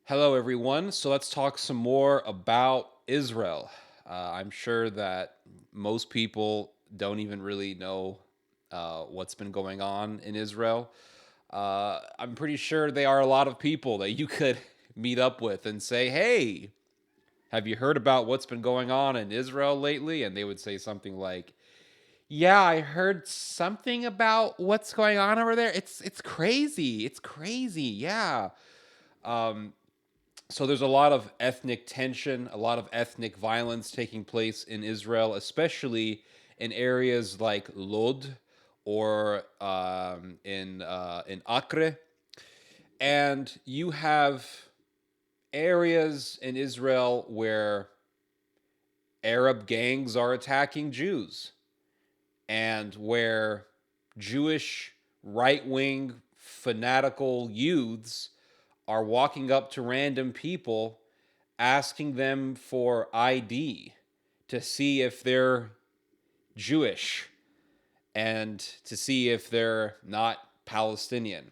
Hello, everyone. So let's talk some more about Israel. I'm sure that most people don't even really know what's been going on in Israel. I'm pretty sure there are a lot of people that you could meet up with and say, "Hey, have you heard about what's been going on in Israel lately?" And they would say something like, "Yeah, I heard something about what's going on over there. It's crazy. It's crazy. Yeah." Um, so there's a lot of ethnic tension, a lot of ethnic violence taking place in Israel, especially in areas like Lod or in Acre, and you have areas in Israel where Arab gangs are attacking Jews, and where Jewish right wing fanatical youths are walking up to random people asking them for ID to see if they're Jewish and to see if they're not Palestinian.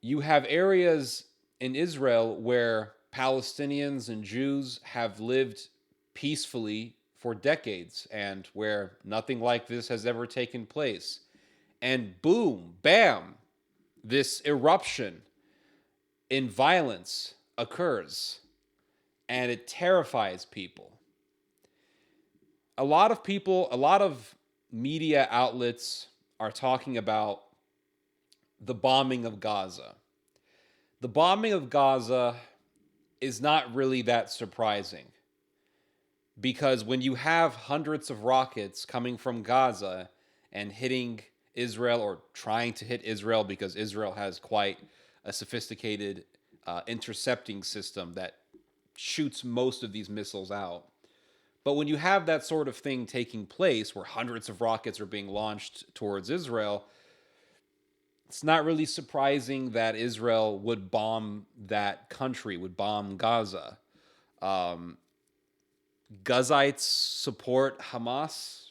You have areas in Israel where Palestinians and Jews have lived peacefully for decades and where nothing like this has ever taken place. And boom, bam, this eruption in violence occurs and it terrifies people. A lot of media outlets are talking about the bombing of Gaza. The bombing of Gaza is not really that surprising because when you have hundreds of rockets coming from Gaza and hitting Israel or trying to hit Israel because Israel has quite a sophisticated intercepting system that shoots most of these missiles out. But when you have that sort of thing taking place where hundreds of rockets are being launched towards Israel, it's not really surprising that Israel would bomb that country, would bomb Gaza. Um, Gazites support Hamas.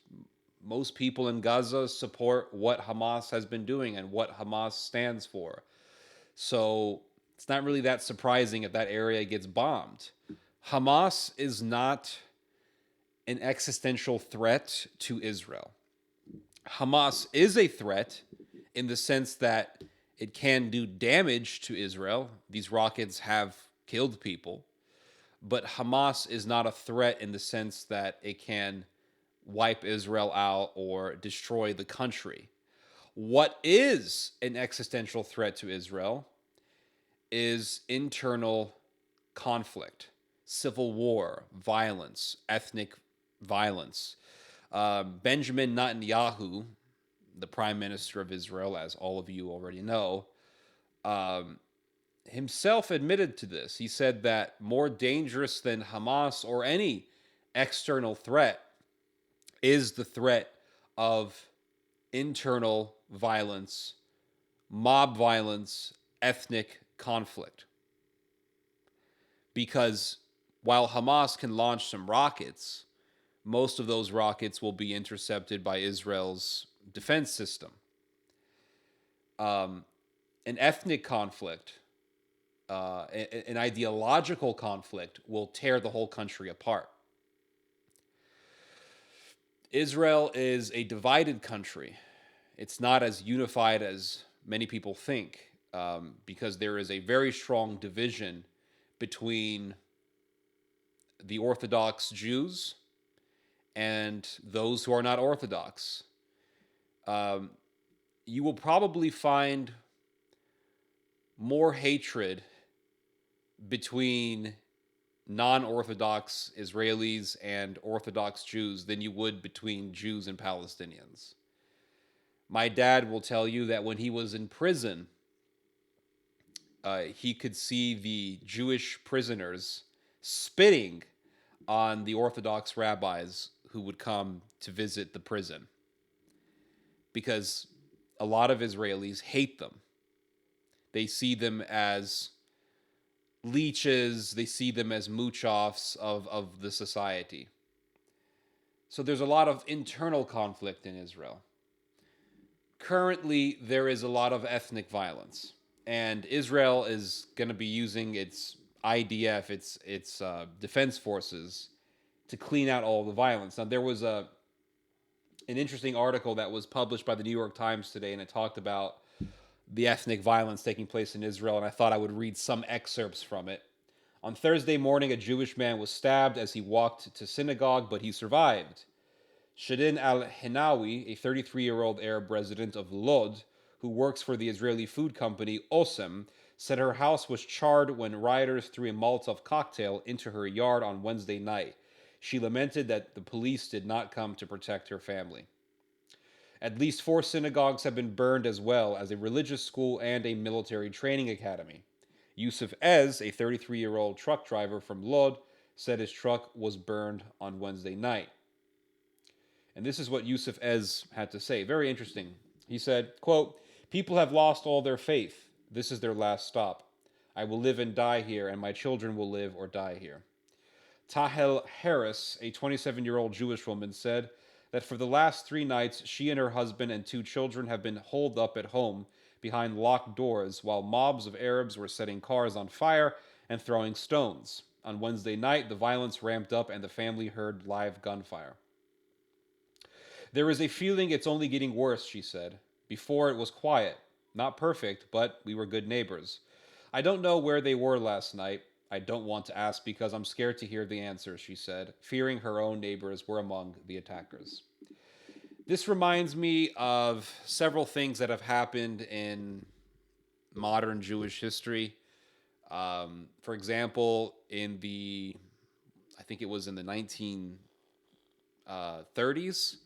Most people in Gaza support what Hamas has been doing and what Hamas stands for. So it's not really that surprising if that area gets bombed. Hamas is not an existential threat to Israel. Hamas is a threat in the sense that it can do damage to Israel. These rockets have killed people, but Hamas is not a threat in the sense that it can wipe Israel out or destroy the country. What is an existential threat to Israel is internal conflict, civil war, violence, ethnic violence. Benjamin Netanyahu, the prime minister of Israel, as all of you already know, um, himself admitted to this. He said that more dangerous than Hamas or any external threat is the threat of internal violence, mob violence, ethnic conflict. Because while Hamas can launch some rockets, most of those rockets will be intercepted by Israel's defense system. Um, an ethnic conflict, an ideological conflict, will tear the whole country apart. Israel is a divided country. It's not as unified as many people think because there is a very strong division between the Orthodox Jews and those who are not Orthodox. Um, you will probably find more hatred between non Orthodox Israelis and Orthodox Jews than you would between Jews and Palestinians. My dad will tell you that when he was in prison, he could see the Jewish prisoners spitting on the Orthodox rabbis who would come to visit the prison because a lot of Israelis hate them. They see them as leeches, they see them as mooch-offs of the society. So there's a lot of internal conflict in Israel. Currently, there is a lot of ethnic violence. and Israel is going to be using its IDF, its defense forces, to clean out all the violence. Now, there was an interesting article that was published by the New York Times today, and it talked about the ethnic violence taking place in Israel, and I thought I would read some excerpts from it. On Thursday morning, a Jewish man was stabbed as he walked to synagogue, but he survived. Shadin al-Hinawi, a 33-year-old Arab resident of Lod, who works for the Israeli food company Osem, said her house was charred when rioters threw a Molotov cocktail into her yard on Wednesday night. She lamented that the police did not come to protect her family. At least 4 synagogues have been burned, as well as a religious school and a military training academy. Yusuf Ez, a 33-year-old truck driver from Lod, said his truck was burned on Wednesday night. And this is what Yusuf Ez had to say. Very interesting. He said, quote, "People have lost all their faith. This is their last stop. I will live and die here, and my children will live or die here." Tahel Harris, a 27-year-old Jewish woman, said that for the last 3 nights, she and her husband and 2 children have been holed up at home behind locked doors while mobs of Arabs were setting cars on fire and throwing stones. On Wednesday night, the violence ramped up and the family heard live gunfire. "There is a feeling it's only getting worse," she said. "Before it was quiet. Not perfect, but we were good neighbors. I don't know where they were last night. I don't want to ask because I'm scared to hear the answer," she said, fearing her own neighbors were among the attackers. This reminds me of several things that have happened in modern Jewish history. For example, I think it was in the 1930s,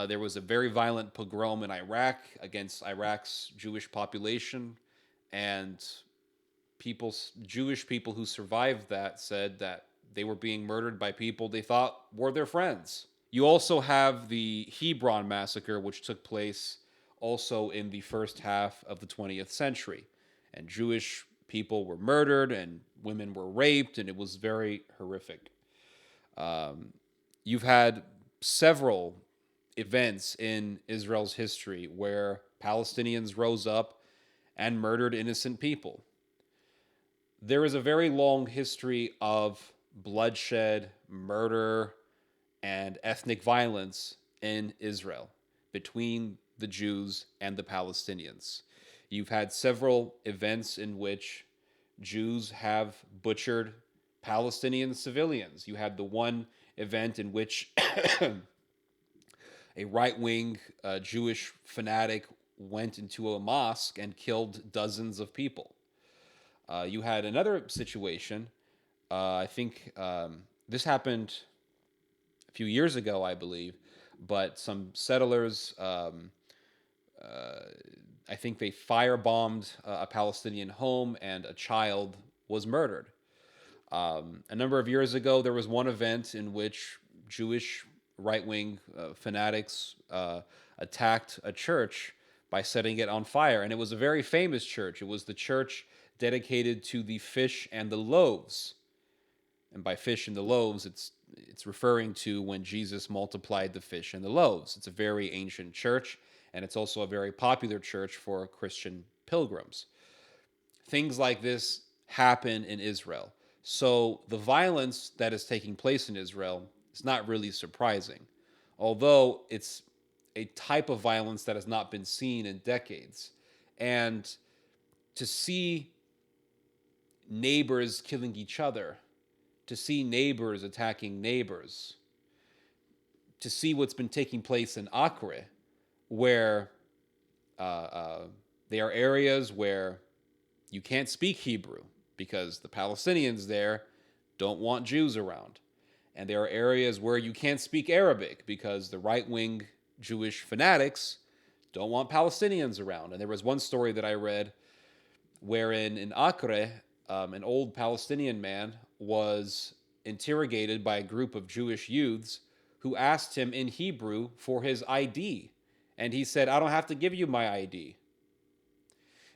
there was a very violent pogrom in Iraq against Iraq's Jewish population, and Jewish people who survived that said that they were being murdered by people they thought were their friends. You also have the Hebron massacre, which took place also in the first half of the 20th century. And Jewish people were murdered and women were raped, and it was very horrific. You've had several events in Israel's history where Palestinians rose up and murdered innocent people. There is a very long history of bloodshed, murder, and ethnic violence in Israel between the Jews and the Palestinians. You've had several events in which Jews have butchered Palestinian civilians. You had the one event in which a right-wing Jewish fanatic went into a mosque and killed dozens of people. You had another situation. I think this happened a few years ago, I believe, but some settlers, I think they firebombed a Palestinian home and a child was murdered. A number of years ago, there was one event in which Jewish right-wing fanatics attacked a church by setting it on fire, and it was a very famous church. It was the church dedicated to the fish and the loaves. And by fish and the loaves, it's referring to when Jesus multiplied the fish and the loaves. It's a very ancient church, and it's also a very popular church for Christian pilgrims. Things like this happen in Israel. So the violence that is taking place in Israel is not really surprising, although it's a type of violence that has not been seen in decades. And to see neighbors killing each other, to see neighbors attacking neighbors, to see what's been taking place in Acre, where they are areas where you can't speak Hebrew because the Palestinians there don't want Jews around. And there are areas where you can't speak Arabic because the right-wing Jewish fanatics don't want Palestinians around. And there was one story that I read wherein in Acre, an old Palestinian man was interrogated by a group of Jewish youths who asked him in Hebrew for his ID. And he said, "I don't have to give you my ID."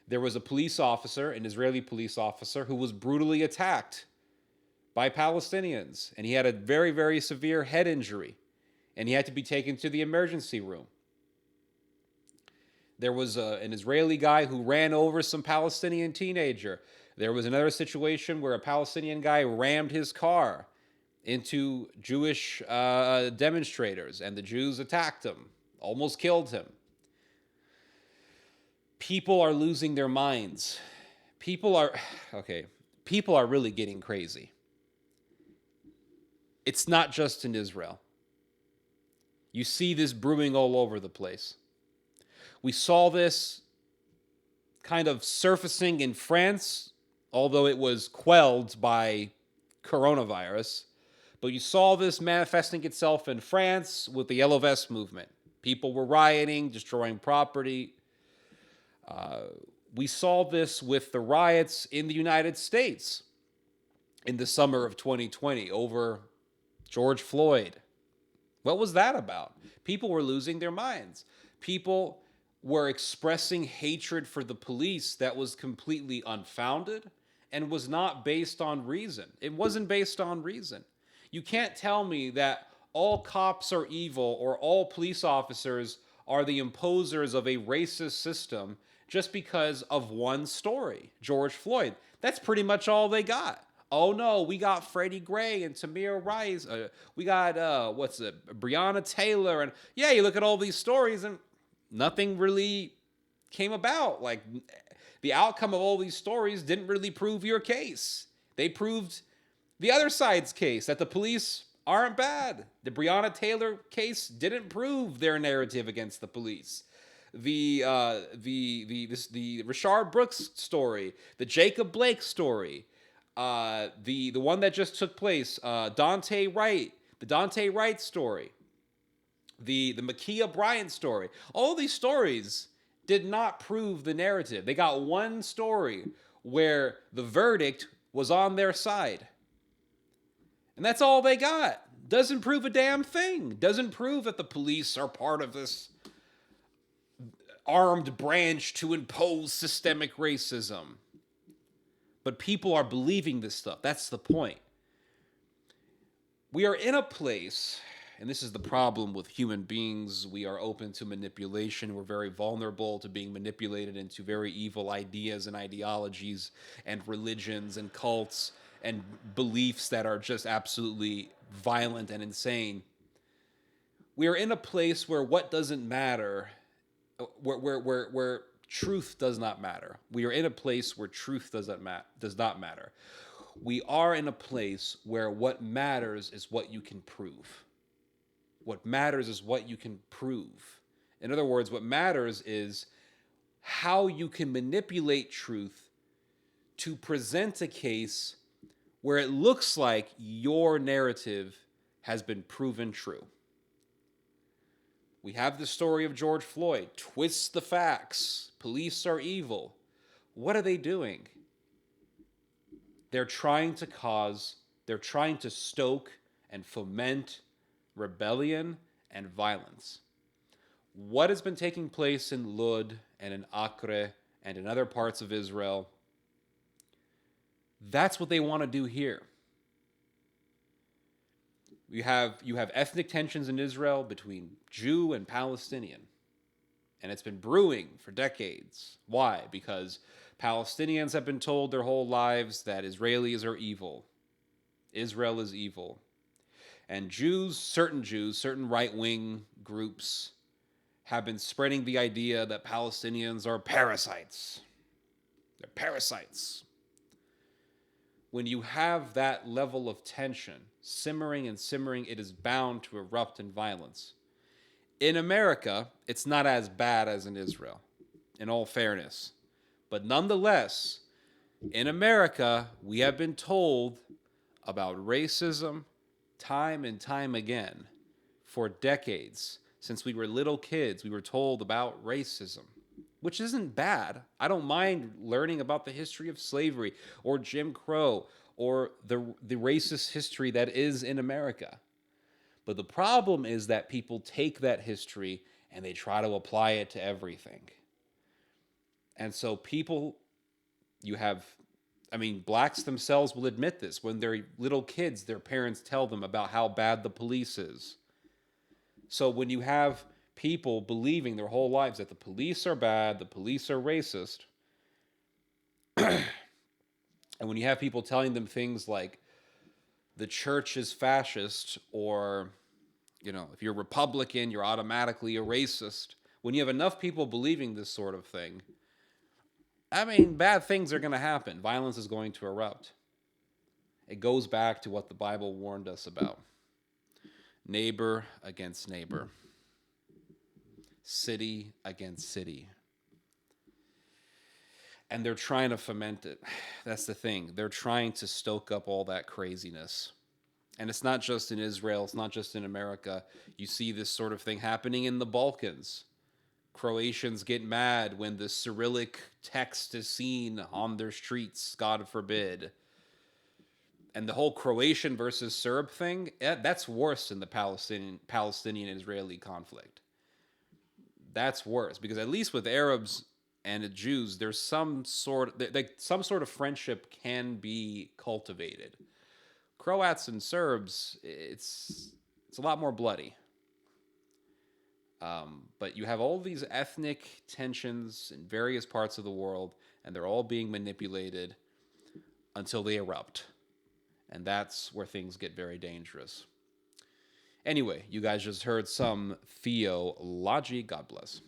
There was a police officer, an Israeli police officer, who was brutally attacked by Palestinians. And he had a very, very severe head injury. And he had to be taken to the emergency room. There was an Israeli guy who ran over some Palestinian teenager. There was another situation where a Palestinian guy rammed his car into Jewish demonstrators, and the Jews attacked him, almost killed him. People are losing their minds. People are, okay, people are really getting crazy. It's not just in Israel. You see this brewing all over the place. We saw this kind of surfacing in France, although it was quelled by coronavirus. But you saw this manifesting itself in France with the Yellow Vest movement. People were rioting, destroying property. We saw this with the riots in the United States in the summer of 2020 over George Floyd. What was that about? People were losing their minds. People were expressing hatred for the police that was completely unfounded and was not based on reason. It wasn't based on reason. You can't tell me that all cops are evil or all police officers are the imposers of a racist system just because of one story, George Floyd. That's pretty much all they got. Oh no, we got Freddie Gray and Tamir Rice. We got Breonna Taylor, and yeah, you look at all these stories and nothing really came about. Like, the outcome of all these stories didn't really prove your case. They proved the other side's case, that the police aren't bad. The Breonna Taylor case didn't prove their narrative against the police. The Rashard Brooks story, the Jacob Blake story, the one that just took place, Dante Wright, the Dante Wright story, the Ma'Khia Bryant story. All these stories did not prove the narrative. They got one story where the verdict was on their side. And that's all they got. Doesn't prove a damn thing. Doesn't prove that the police are part of this armed branch to impose systemic racism. But people are believing this stuff. That's the point. We are in a place, and this is the problem with human beings, we are open to manipulation. We're very vulnerable to being manipulated into very evil ideas and ideologies and religions and cults and beliefs that are just absolutely violent and insane. We are in a place where what doesn't matter, where truth does not matter. We are in a place where truth does not matter. We are in a place where what matters is what you can prove. What matters is what you can prove. In other words, what matters is how you can manipulate truth to present a case where it looks like your narrative has been proven true. We have the story of George Floyd. Twist the facts. Police are evil. What are they doing? They're trying to stoke and foment rebellion and violence. What has been taking place in Lod and in Acre and in other parts of Israel, that's what they want to do here. You have ethnic tensions in Israel between Jew and Palestinian. And it's been brewing for decades. Why? Because Palestinians have been told their whole lives that Israelis are evil. Israel is evil. And certain right-wing groups have been spreading the idea that Palestinians are parasites. They're parasites. When you have that level of tension simmering, it is bound to erupt in violence. In America, it's not as bad as in Israel, in all fairness. But nonetheless, in America, we have been told about racism time and time again for decades. Since we were little kids, we were told about racism, which isn't bad. I don't mind learning about the history of slavery or Jim Crow or the racist history that is in America. But the problem is that people take that history and they try to apply it to everything. And so blacks themselves will admit this. When they're little kids, their parents tell them about how bad the police is. So when you have people believing their whole lives that the police are bad, the police are racist. And when you have people telling them things like the church is fascist, or, if you're Republican, you're automatically a racist. When you have enough people believing this sort of thing, I mean, bad things are going to happen. Violence is going to erupt. It goes back to what the Bible warned us about: neighbor against neighbor, city against city. And they're trying to foment it. That's the thing. They're trying to stoke up all that craziness. And it's not just in Israel, it's not just in America. You see this sort of thing happening in the Balkans. Croatians get mad when the Cyrillic text is seen on their streets, God forbid. And the whole Croatian versus Serb thing, that's worse than the Palestinian-Israeli conflict. That's worse, because at least with Arabs and Jews, there's some sort of friendship can be cultivated. Croats and Serbs, it's a lot more bloody. But you have all these ethnic tensions in various parts of the world, and they're all being manipulated until they erupt. And that's where things get very dangerous. Anyway, you guys just heard some theology. God bless.